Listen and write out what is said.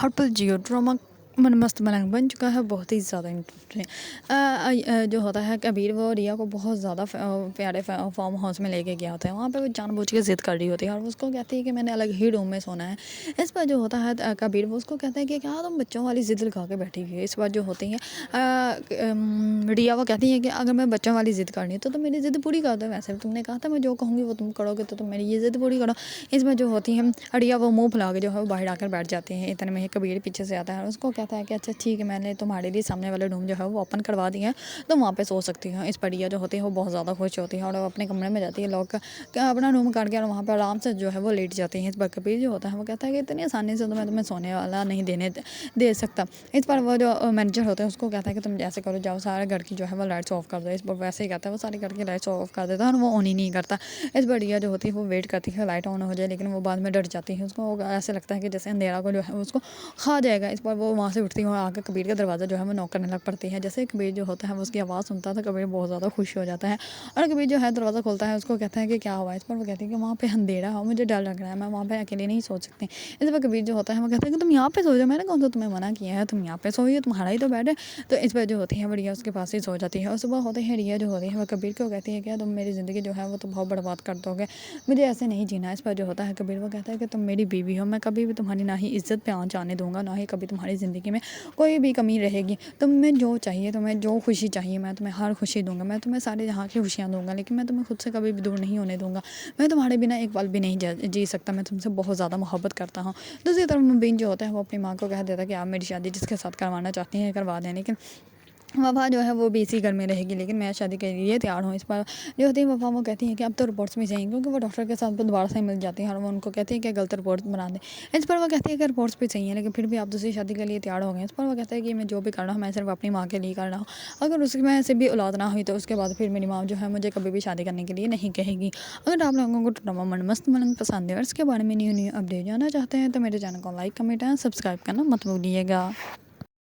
हर्पल जियो drama मन मस्त मलंग बन चुका है, बहुत ही ज़्यादा इंटरेस्टिंग। जो होता है कबीर वो रिया को बहुत ज़्यादा प्यारे फार्म हाउस में लेके गया होता है। वहाँ पे वो जानबूझ के ज़िद कर रही होती है और उसको कहती है कि मैंने अलग ही रूम में सोना है। इस पर जो होता है कबीर वो उसको कहता है कि क्या तुम बच्चों वाली ज़िद लगा के बैठी हुई है। इस बार जो होती है रिया वो कहती है कि अगर मैं बच्चों वाली ज़िद करनी है तो तुम मेरी ज़िद पूरी कर दो। वैसे भी तुमने कहा था मैं जो कहूँगी वो तुम करोगे, तो तुम मेरी ये ज़िद पूरी करो। इस बार जो होती है रिया वो मुँह फुला के जो है वो बाहर आकर बैठ जाती है। इतने में ही कबीर पीछे से आता है और उसको कहता है कि अच्छा ठीक है, मैंने तुम्हारे लिए सामने वाले रूम जो है वो ओपन करवा दिया है, तो वहाँ पे सो सकती हो। इस पर रिया जो होती है वो बहुत ज़्यादा खुश होती है और वो अपने कमरे में जाती है, लॉक अपना रूम काट के और वहाँ पर आराम से जो है वो लेट जाती है। इस पर कबीर जो होता है वो कहता है कि इतनी आसानी से तो मैं तुम्हें सोने वाला नहीं दे सकता। इस पर वो जो मैनेजर होता है उसको कहता है कि तुम जैसे करो, जाओ सारे घर की जो है वो लाइट्स ऑफ कर दो। इस पर वैसे ही कहता है वो सारे घर की लाइट्स ऑफ कर देता है और वो ऑन ही नहीं करता। इस पर रिया जो होती है वो वेट करती है लाइट ऑन हो जाए, लेकिन वो बाद में डर जाती है। उसको ऐसे लगता है कि जैसे अंधेरा को जो है उसको खा जाएगा। इस पर वो वहाँ से उठती है और आकर कबीर का दरवाज़ा जो है वो नॉक करने लग पड़ती है। जैसे कबीर जो होता है वो उसकी आवाज़ सुनता था, कबीर बहुत ज़्यादा खुश हो जाता है और कबीर जो है दरवाज़ा खोलता है, उसको कहता है कि क्या हुआ। इस पर वो कहती है कि वहाँ पे अंधेरा है, मुझे डर लग रहा है, मैं वहाँ पे अकेले नहीं सो सकती। इस पर कबीर जो होता है वो कहता है कि तुम यहाँ पे सो जाओ, मैंने कौन सा तुम्हें मना किया है, तुम यहाँ पे सोइए, तुम्हारा ही तो बेड है। तो इस पर जो होती है वो रिया उसके पास ही सो जाती है और सुबह होते हैं रिया जो होती है वो कबीर को कहती है कि तुम मेरी ज़िंदगी जो है वो तो बहुत बर्बाद कर दोगे, मुझे ऐसे नहीं जीना। इस पर जो होता है कबीर वो कहता है कि तुम मेरी बीवी हो, मैं कभी भी तुम्हारी ना ही इज्जत पे आँच आने दूंगा, ना ही कभी तुम्हारी ज़िंदगी में कोई भी कमी रहेगी। तुम्हें जो चाहिए, तुम्हें जो खुशी चाहिए, मैं तुम्हें हर खुशी दूंगा, मैं तुम्हें सारे जहाँ की खुशियाँ दूंगा, लेकिन मैं तुम्हें खुद से कभी भी दूर नहीं होने दूंगा। मैं तुम्हारे बिना एक पल भी नहीं जी सकता, मैं तुमसे बहुत ज़्यादा मोहब्बत करता हूँ। दूसरी तरफ मुबीन जो होता है वो अपनी माँ को कह देता है कि आप मेरी शादी जिसके साथ करवाना चाहती हैं करवा दें, लेकिन वफ़ा जो है वो भी इसी घर में रहेगी, लेकिन मैं शादी के लिए तैयार हूँ। इस पर जो होती है वफ़ा वो कहती है कि अब तो रिपोर्ट्स भी चाहिए, क्योंकि वो डॉक्टर के साथ दोबारा से मिल जाती है और वो उनको कहती है कि गलत रिपोर्ट्स बना दें। इस पर वो कहती है कि रिपोर्ट्स भी चाहिए, लेकिन फिर भी आप दूसरी शादी के लिए तैयार हो गए। इस पर वो कहता है कि मैं जो भी कर रहा हूँ मैं सिर्फ अपनी माँ के लिए कर रहा हूँ, अगर उसमें से भी औलाद ना हुई तो उसके बाद फिर मेरी माँ जो है मुझे कभी भी शादी करने के लिए नहीं कहेगी। अगर आप लोगों को ड्रामा मन मस्त मलंग पसंद है और इसके बारे में न्यू न्यू अपडेट जानना चाहते हैं तो मेरे चैनल को लाइक कमेंट एंड सब्सक्राइब करना मत भूलिएगा।